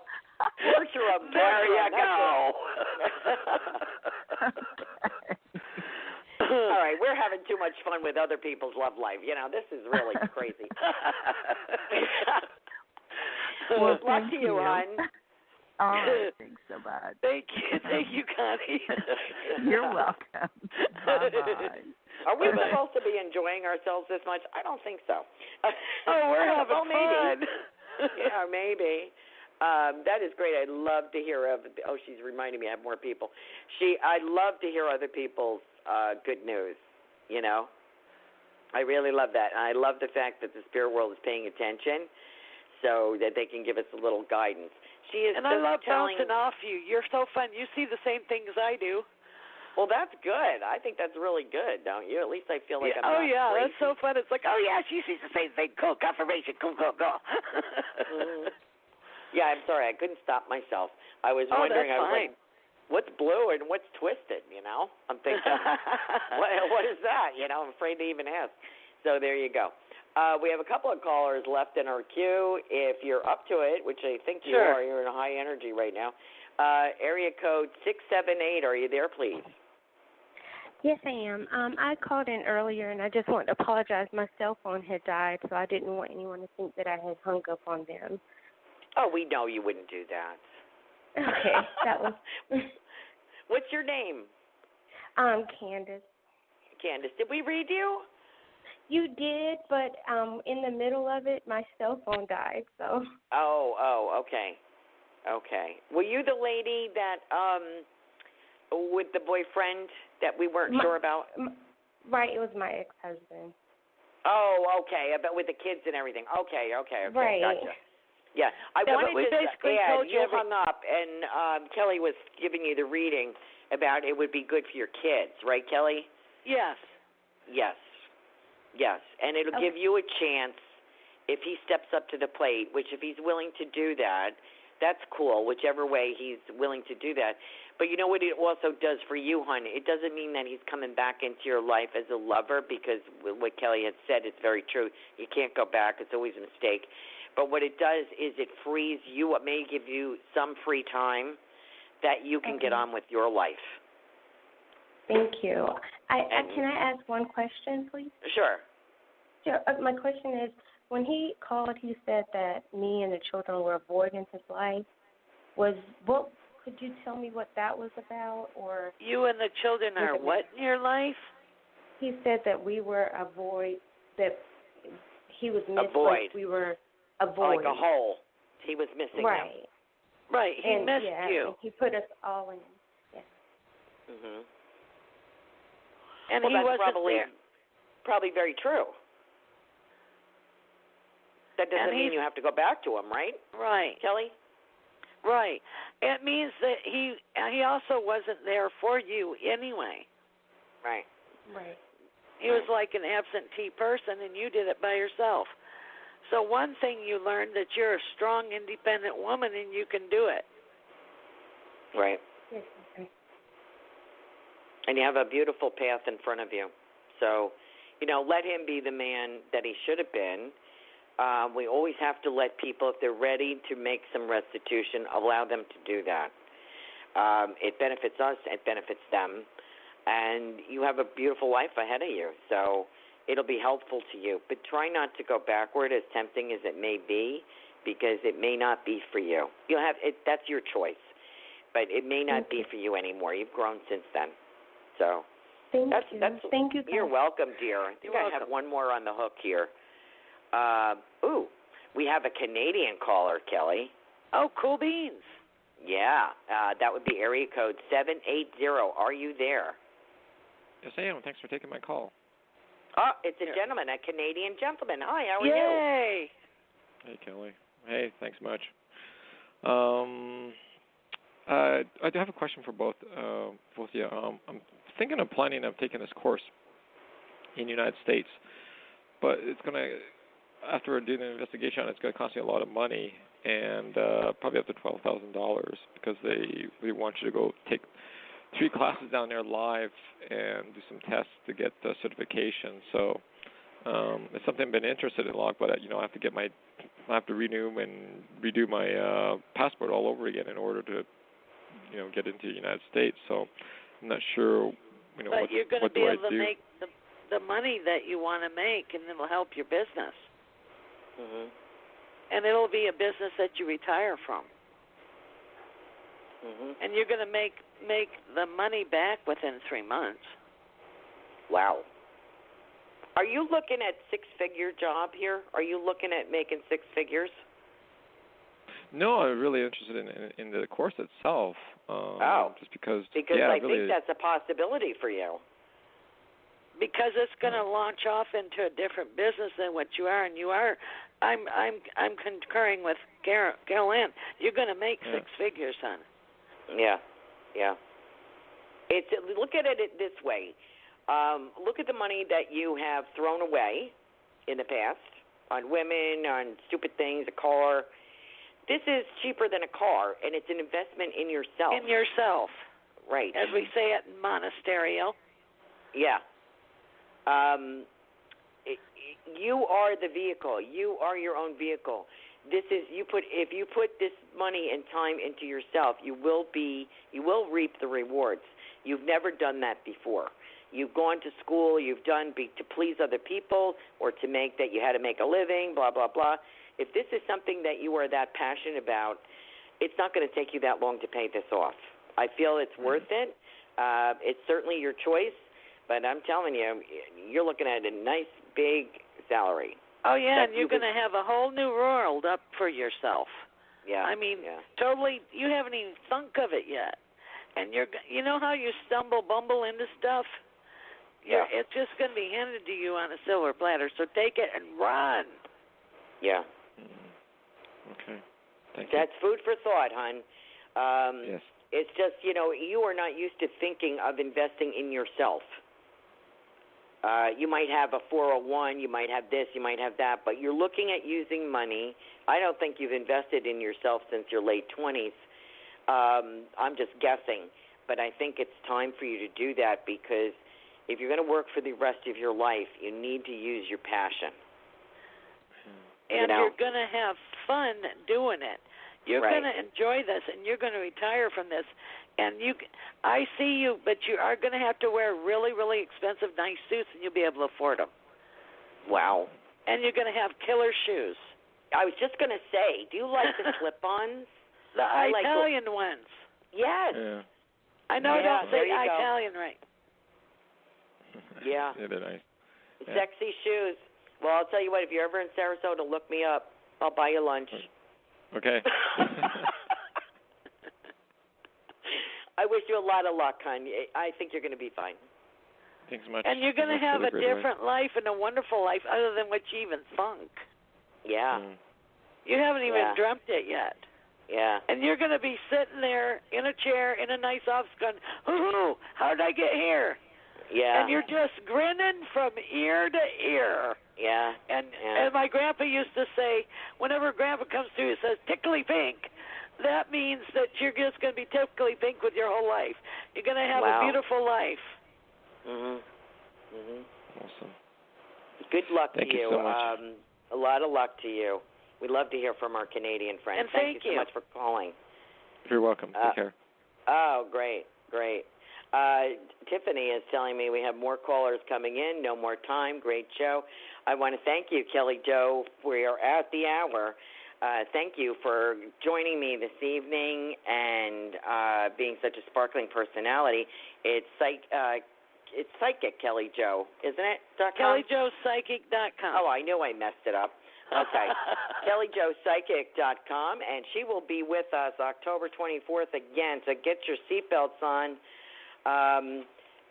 Nurture him. There you go. All right, we're having too much fun with other people's love life. This is really crazy. Well, luck to you, hon. All right, thanks so much. Thank you, Connie. You're welcome. Bye-bye. Are we supposed to be enjoying ourselves this much? I don't think so. We're having fun. Yeah, maybe. That is great. I'd love to hear she's reminding me I have more people. I'd love to hear other people's good news, I really love that. And I love the fact that the spirit world is paying attention so that they can give us a little guidance. And I love bouncing off you. You're so fun. You see the same things I do. Well, that's good. I think that's really good, don't you? At least I feel like I'm not crazy. That's so fun. It's like, she sees the same thing. Cool, confirmation. Cool. Yeah, I'm sorry. I couldn't stop myself. I was wondering. That's I was fine. like, what's blue and what's twisted, I'm thinking, what is that? I'm afraid to even ask. So there you go. We have a couple of callers left in our queue. If you're up to it, which I think you are, you're in a high energy right now. Area code 678, are you there, please? Yes, I am. I called in earlier, and I just want to apologize. My cell phone had died, so I didn't want anyone to think that I had hung up on them. Oh, we know you wouldn't do that. Okay, that was... What's your name? Candace. Candace, did we read you? You did, but in the middle of it, my cell phone died, so... Oh, okay. Okay. Were you the lady that, with the boyfriend that we weren't sure about? Right, it was my ex-husband. Oh, okay, but with the kids and everything. Okay, right. Gotcha. Yeah, I wanted to add, you hung up, and Kelly was giving you the reading about it would be good for your kids, right, Kelly? Yes. Yes, and it'll give you a chance if he steps up to the plate, which if he's willing to do that, that's cool, whichever way he's willing to do that. But you know what it also does for you, hon? It doesn't mean that he's coming back into your life as a lover, because what Kelly had said is very true. You can't go back. It's always a mistake. But what it does is it frees you. It may give you some free time that you can get on with your life. Thank you. Can I ask one question, please? Sure. My question is, when he called, he said that me and the children were avoiding his life. Could you tell me what that was about? Or you and the children are what in your life? He said that we were that he was missed. Like we were avoid. Like a hole. He was missing them. Right. He missed you. And he put us all in. Yes. Mhm. And well, he that's wasn't probably very true. That doesn't mean you have to go back to him, right? Right. Kelly? Right. It means that he also wasn't there for you anyway. Right. He was like an absentee person, and you did it by yourself. So one thing you learned, that you're a strong, independent woman, and you can do it. Right. Yes. And you have a beautiful path in front of you. So, let him be the man that he should have been. We always have to let people, if they're ready to make some restitution, allow them to do that. It benefits us, it benefits them, and you have a beautiful life ahead of you, so it'll be helpful to you. But try not to go backward, as tempting as it may be, because it may not be for you. That's your choice, but it may not be for you anymore. You've grown since then. So Thank you. You're welcome, dear. I think I have one more on the hook here. We have a Canadian caller, Kelly. Oh, cool beans. Yeah, that would be area code 780. Are you there? Yes, I am. Thanks for taking my call. Oh, it's a gentleman, a Canadian gentleman. Hi, how are you? Yay! Hey, Kelly. Hey, thanks much. I do have a question for both of you. I'm thinking of planning on taking this course in the United States, but it's going to, after doing an investigation on it, it's going to cost me a lot of money, and probably up to $12,000, because they want you to go take 3 classes down there live and do some tests to get the certification. So it's something I've been interested in a lot, but I have to redo my passport all over again in order to get into the United States. So I'm not sure but you're going to be able to make the money that you want to make, and it'll help your business. Mhm. And it'll be a business that you retire from. Mhm. And you're going to make the money back within 3 months. Wow. Are you looking at 6-figure job here? Are you looking at making 6 figures? No, I'm really interested in the course itself. Just because I really, think that's a possibility for you. Because it's going to launch off into a different business than what you are, and you are. I'm concurring with Carolan. You're going to make 6 figures, son. Yeah. Look at it this way. Look at the money that you have thrown away in the past on women, on stupid things, a car. This is cheaper than a car, and it's an investment in yourself. In yourself. Right. As we say it in Monasterio. Yeah. You are the vehicle. You are your own vehicle. If you put this money and time into yourself, you will reap the rewards. You've never done that before. You've gone to school, you've done to please other people, or to make that you had to make a living, blah blah blah. If this is something that you are that passionate about, it's not going to take you that long to pay this off. I feel it's worth it. It's certainly your choice, but I'm telling you, you're looking at a nice big salary. Oh, yeah, and you're going to have a whole new world up for yourself. Yeah. I mean, totally, you haven't even thunk of it yet. And you know how you bumble into stuff? It's just going to be handed to you on a silver platter, so take it and run. Yeah. Okay. Thank you. That's food for thought, hon. Yes. It's just, you are not used to thinking of investing in yourself. You might have a 401, you might have this, you might have that, but you're looking at using money. I don't think you've invested in yourself since your late 20s. I'm just guessing, but I think it's time for you to do that, because if you're going to work for the rest of your life, you need to use your passion. And you're going to have fun doing it. You're going to enjoy this, and you're going to retire from this. And I see you, but you are going to have to wear really, really expensive, nice suits, and you'll be able to afford them. Wow. And you're going to have killer shoes. I was just going to say, do you like the slip-ons? The Italian ones. Yes. Yeah. I know I don't say Italian right. Yeah. Yeah, they're nice. Sexy shoes. Well, I'll tell you what, if you're ever in Sarasota, look me up. I'll buy you lunch. Okay. I wish you a lot of luck, hon. I think you're going to be fine. Thanks so much. And you're going to have a different life and a wonderful life other than what you even thunk. Yeah. You haven't even dreamt it yet. Yeah. And you're going to be sitting there in a chair in a nice office going, hoo-hoo, how did I get here? Yeah. And you're just grinning from ear to ear. Yeah. And my grandpa used to say, whenever grandpa comes through, he says, tickly pink. That means that you're just going to be tickly pink with your whole life. You're going to have a beautiful life. Awesome. Good luck Thank to you. So much. A lot of luck to you. We'd love to hear from our Canadian friends. And thank you so much for calling. You're welcome. Take care. Oh, great. Tiffany is telling me we have more callers coming in, no more time. Great show. I want to thank you, Kelly Jo. We are at the hour. Thank you for joining me this evening and being such a sparkling personality. It's Psychic Kelly Jo, isn't it? KellyJoPsychic.com. Oh, I knew I messed it up. Okay. KellyJoPsychic.com, and she will be with us October 24th again, so get your seatbelts on.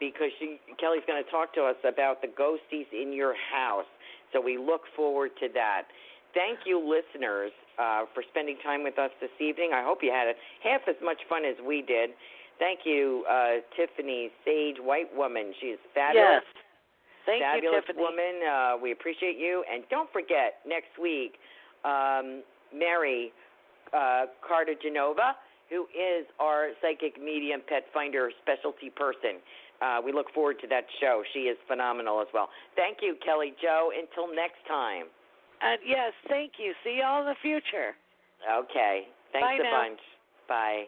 because Kelly's going to talk to us about the ghosties in your house. So we look forward to that. Thank you, listeners, for spending time with us this evening. I hope you had half as much fun as we did. Thank you, Tiffany Sage, white woman. She's fabulous. Yes. Thank fabulous you, Tiffany. woman. We appreciate you. And don't forget, next week, Mary Carter Genova, who is our psychic medium pet finder specialty person. We look forward to that show. She is phenomenal as well. Thank you, Kelly Jo. Until next time. Yes, thank you. See y'all in the future. Okay. Thanks Bye a now. bunch. Bye.